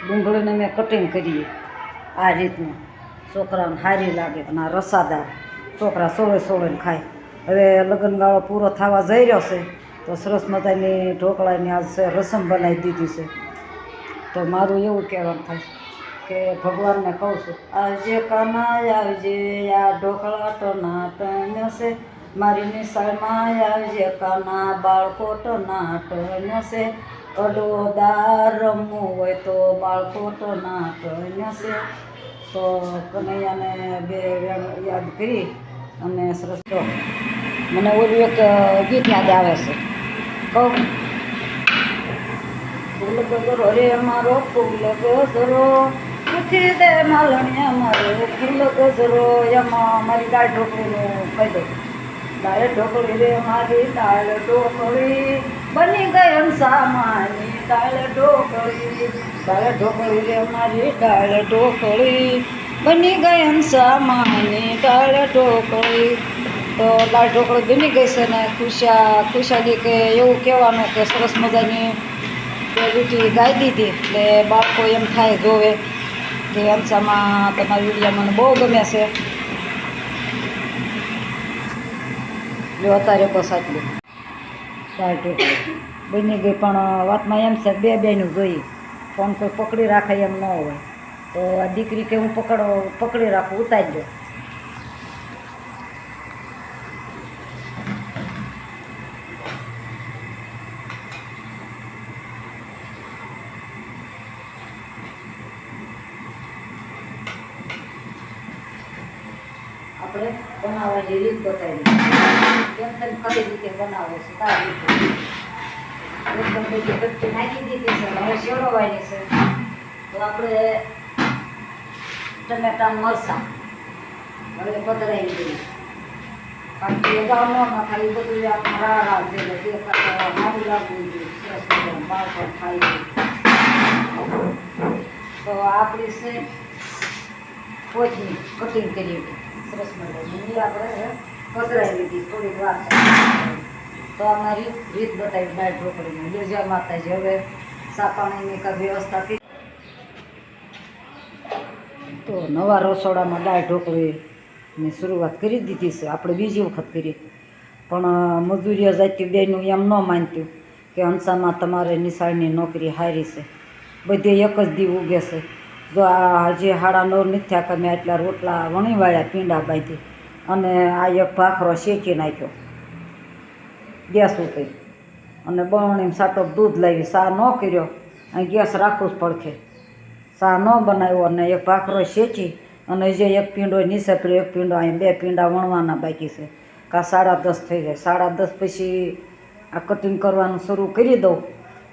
ડુંગળીને મેં કટિંગ કરીએ આ રીતનું, છોકરાને સારી લાગે અને આ રસાદાર છોકરા સોળે સોળેને ખાય. હવે લગ્નગાળો પૂરો થવા જઈ રહ્યો છે તો સરસ મજાની ઢોકળાની આજ રસમ બનાવી દીધી છે. તો મારું એવું કહેવાનું થાય કે ભગવાનને કહું છું, આવજે કાના આવજે, આ ઢોકળા ટનાટન છે, મારી નિશાળમાં આવજે કાના, બાળકો ટનાટન છે, અડો દાર રમવું હોય તો બાળકો ટનાટન છે. તો કનૈયાને બે યાદ કરી અને સરસ. તો મને ઓલું એક ગીત યાદ આવે છે, કહું. ફૂલ ગજરો રે મારો ફૂલ ગજરો, પૂછી દે માલણીયા મારો ફૂલ ગજરો. એમાં મારી દાળ ઢોકળીનું કહી દઉં. દાળ ઢોકળી રે મારી દાળ ઢોકળી, બની ગઈ હંસામાની દાળ ઢોકળી. દાળ ઢોકળી રે મારી દાળ ઢોકળી, બની ગઈ હંસામાની દાળ ઢોકળી. તો દાળ ઢોકળી બની ગઈ છે ને ખુશાલી કે એવું કહેવાનું કે સરસ મજાની રૂટી ગાઈ દીધી. એટલે બાળકો એમ થાય જોવે કે હંસામાં તમારી વિડીયો મને બહુ ગમે છે. જો અત્યારે બસ આટલું દાળ ઢોકળી બની ગઈ. પણ વાતમાં એમ છે બે બેનું જોઈએ, ફોન કોઈ પકડી રાખે એમ ન હોય. તો આ દીકરી કે હું પકડી રાખું, ઉતારી દો. આપણે બનાવવાની રીત બતાવી કેમ તમે કઈ રીતે બનાવો છો તારી રીતે. એકદમ બધી કટકી નાખી દીધી છે, હવે શેરવાની છે. તો આપણે ટમેટા મરચાં હવે પધરાવી દઈએ. કારણ કે અગાઉ ન ખાય એ બધું આપણે રાહ જોઈએ, તે કરતાં સારું લાગવું જોઈએ, સરસ મજાનું બાળકો ખાઈ. તો આપણી છે કોથમીર કટિંગ કરી સરસ મજાની આપણે પધરાવી લીધી થોડીક વાર. તો અમારી રીત બતાવી દાળ ઢોકળીની. બીજા માતાજી હવે સા પાણીની કાંઈ વ્યવસ્થા કરી. તો નવા રસોડામાં દાળ ઢોકળીની શરૂઆત કરી દીધી છે. આપણે બીજી વખત કરી, પણ મજૂરીઓ જાતી બેનું એમ ન માનતું કે હંસામાં તમારે નિશાળની નોકરી સારી છે, બધે એક જ દી ઉગે છે. જો આ હજી 9:30 નથી થયા કે મેં એટલા રોટલા વણીવાળ્યા, પીંડા બાંધી અને આ એક ભાખરો શેકી નાખ્યો ગેસ ઉપર અને બરણીમાં સાટો દૂધ લાવી. સા ન કર્યો, અહીં ગેસ રાખવું જ પડખે. સા ન બનાવ્યો અને એક ભાખરો શેકી અને જે એક પીંડો નીચે પડ્યો, એક પીંડો અહીં, 2 પીંડા વણવાના બાકી છે. કાં 10:30 થઈ જાય. 10:30 પછી આ કટિંગ કરવાનું શરૂ કરી દઉં.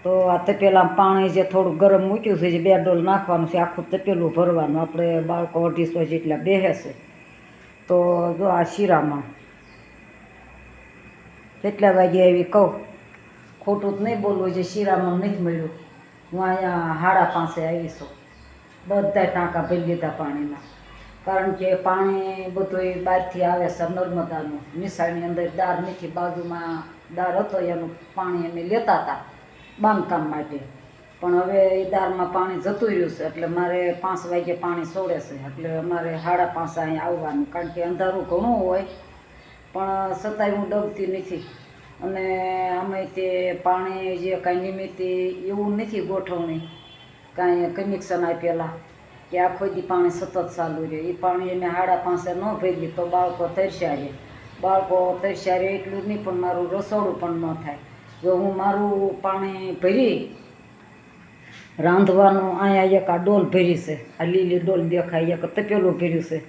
તો આ તપેલામાં પાણી જે થોડું ગરમ મૂક્યું છે, જે 2 ડોલ નાખવાનું છે, આખું તપેલું ભરવાનું. આપણે બાળકો 250 જેટલા બેસે છે. તો જો આ શીરામાં કેટલા વાગે આવી કહું, ખોટું જ નહીં બોલવું, જે શીરામાં નથી મળ્યું. હું અહીંયા 5:30 આવીશું. બધા ટાંકા ભરી લીધા પાણીના, કારણ કે પાણી બધું બહારથી આવે છે નર્મદાનું. નિશાળની અંદર દાર નથી, બાજુમાં દાર હતો, એનું પાણી અમે લેતા હતા બાંધકામ માટે. પણ હવે એ દારમાં પાણી જતું રહ્યું છે, એટલે મારે 5 વાગે પાણી છોડે છે. એટલે અમારે 5:30 અહીંયા આવવાનું, કારણ કે અંધારું ઘણું હોય. પણ છતાંય હું ડગતી નથી. અને અમે તે પાણી જે કાંઈ નિમિત્તે એવું નથી ગોઠવણી, કાંઈ કનેક્શન આપેલા કે આખો દી પાણી સતત ચાલુ રહે. એ પાણી અમે 5:30 ન ભરીએ તો બાળકો તરસ્યા રહે. બાળકો તરસ્યા રહે એટલું જ નહીં, પણ મારું રસોડું પણ ન થાય. જો હું મારું પાણી ભરી રાંધવાનું, અહીંયા એક આ ડોલ ભરી છે, આ લીલી ડોલ દેખાય, એક તપેલું ભર્યું છે.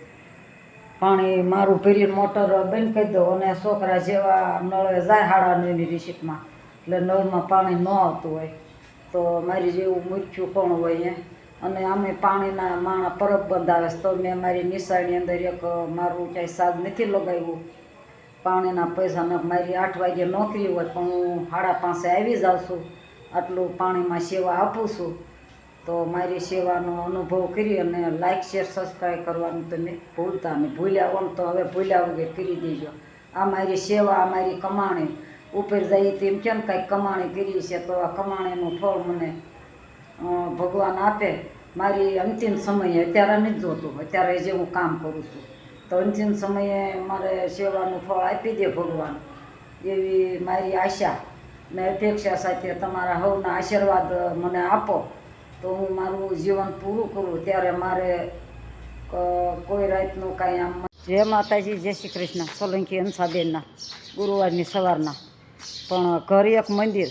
પાણી મારું ભરીને મોટર બંધ કરી દઉં અને છોકરા જેવા નળે જાય 9:30ની રિસીપમાં, એટલે નળમાં પાણી ન આવતું હોય. તો મારી જેવું મૂર્ખ્યું કોણ હોય. અને અમે પાણીના માણા પરબ બંધાવે છે. તો મેં મારી નિશાળની અંદર એક મારું ક્યાંય સાદ નથી લગાવ્યું પાણીના પૈસાને. મારી 8 વાગે નોકરી હોય, પણ હું 5:30 આવી જાઉં છું. આટલું પાણીમાં સેવા આપું છું. તો મારી સેવાનો અનુભવ કરી અને લાઇક શેર સબસ્ક્રાઈબ કરવાનું તમે ભૂલતા નહીં. ભૂલ્યા હોમ તો હવે ભૂલ્યા વગર કરી દેજો. આ મારી સેવા, આ મારી કમાણી. ઉપર જઈએ તેમ કેમ કાંઈક કમાણી કરી છે, તો આ કમાણીનું ફળ મને ભગવાન આપે મારી અંતિમ સમયે, અત્યારે નથી જોતું, અત્યારે જે હું કામ કરું છું તો અંતિમ સમયે મારે સેવાનું ફળ આપી દે ભગવાન, એવી મારી આશા ને અપેક્ષા સાથે તમારા સૌના આશીર્વાદ મને આપો તો હું મારું જીવન પૂરું કરું. ત્યારે મારે કોઈ રાતનું કાંઈ આમ. જય માતાજી, જય શ્રી કૃષ્ણ. સોલંકી હંસાબેનના ગુરુવારની સવારના પણ ઘર એક મંદિર,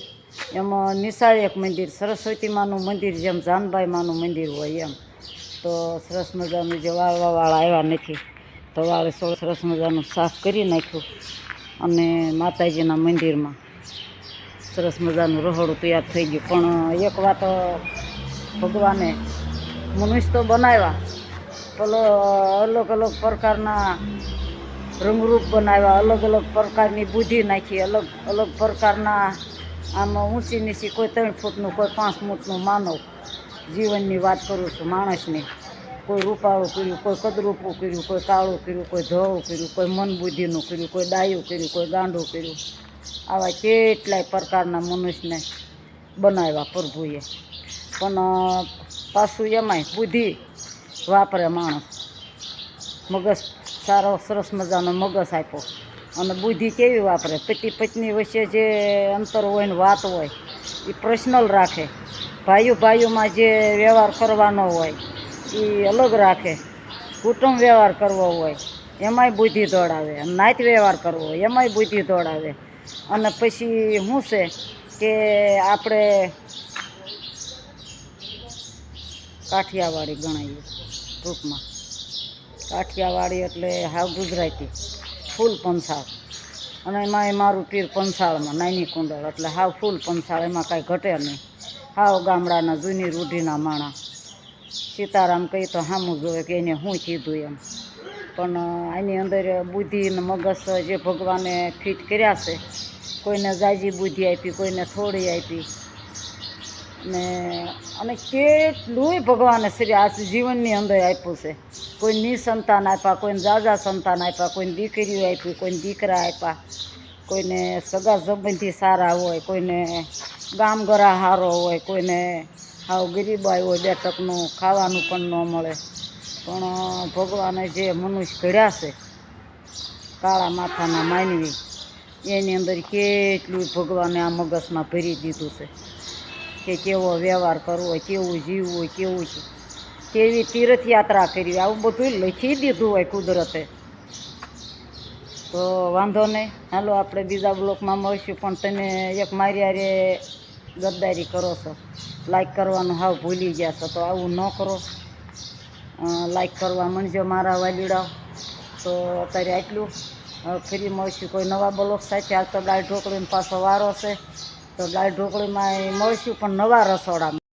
એમાં નિશાળ એક મંદિર, સરસ્વતી માનું મંદિર, જેમ જાનબાઈ માનું મંદિર હોય એમ. તો સરસ મજાનું જે વાળવા આવ્યા નથી તો વાળે સરસ મજાનું સાફ કરી નાખ્યું અને માતાજીના મંદિરમાં સરસ મજાનું રહોડું તૈયાર થઈ ગયું. પણ એક વાત, ભગવાને મનુષ્ય તો બનાવ્યા, પેલો અલગ અલગ પ્રકારના રંગરૂપ બનાવ્યા, અલગ અલગ પ્રકારની બુદ્ધિ નાખી, અલગ અલગ પ્રકારના આમ ઊંચી નીચી, કોઈ 3 ફૂટનું, કોઈ 5 ફૂટનું માનવ જીવનની વાત કરું છું, માણસની. કોઈ રૂપાળું કર્યું, કોઈ કદરૂપું કર્યું, કોઈ કાળું કર્યું, કોઈ ધોળું કર્યું, કોઈ મન બુદ્ધિનું કર્યું, કોઈ ડાયું કર્યું, કોઈ ગાંડું કર્યું. આવા કેટલાય પ્રકારના મનુષ્યને બનાવ્યા પ્રભુએ. પણ પાછું એમાંય બુદ્ધિ વાપરે માણસ, મગજ સારો સરસ મજાનો મગજ આપ્યો. અને બુદ્ધિ કેવી વાપરે, પતિ પત્ની વચ્ચે જે અંતર હોય ને વાત હોય એ પર્સનલ રાખે, ભાઈઓમાં જે વ્યવહાર કરવાનો હોય એ અલગ રાખે, કુટુંબ વ્યવહાર કરવો હોય એમાંય બુદ્ધિ દોડાવે, નાત વ્યવહાર કરવો હોય એમાંય બુદ્ધિ દોડાવે. અને પછી શું છે કે આપણે કાઠિયાવાડી ગણાવીએ ટૂંકમાં. કાઠિયાવાડી એટલે હાવ ગુજરાતી, ફૂલ પંસાળ. અને એમાંય મારું પીર પંસાળમાં, નાની કુંડળ, એટલે હાવ ફૂલ પંસાળ, એમાં કાંઈ ઘટે નહીં. હાવ ગામડાના જૂની રૂઢીના માણસ. સીતારામ કહી તો સામું જોવે કે એને શું કીધું એમ. પણ આની અંદર બુદ્ધિ ને મગજ જે ભગવાને ફિટ કર્યા છે, કોઈને જાજી બુદ્ધિ આપી, કોઈને થોડી આપી, ને અને કેટલુંય ભગવાને આ જીવનની અંદર આપ્યું છે. કોઈ નિસંતાન આપ્યા, કોઈને જાજા સંતાન આપ્યા, કોઈને દીકરીઓ આપી, કોઈને દીકરા આપ્યા, કોઈને સગા સંબંધી સારા હોય, કોઈને ગામગરા સારો હોય, કોઈને હાવ ગરીબાઈ હોય, 2 ટકનું ખાવાનું પણ ન મળે. પણ ભગવાને જે મનુષ્ય ઘડ્યા છે, કાળા માથાના માનવી, એની અંદર કેટલું ભગવાને આ મગજમાં ભરી દીધું છે કે કેવો વ્યવહાર કરવો હોય, કેવું જીવવું હોય, કેવી તીર્થયાત્રા કરવી, આવું બધું લખી દીધું હોય કુદરતે. તો વાંધો નહીં, હાલો આપણે બીજા બ્લોકમાં મળીશું. પણ તમે એક મારી હારે ગદ્દારી કરો છો, લાઈક કરવાનું હાવ ભૂલી ગયા છો, તો આવું ન કરો. લાઈક કરવા માંડજો મારા વાલીડાઓ. તો અત્યારે આટલું, ફરી મળીશું કોઈ નવા બ્લોક સાથે. હાલ તો દાળ ઢોકળીનો પાછો વારો છે, તો દાળ ઢોકળીમાં મળીશું પણ નવા રસોડામાં.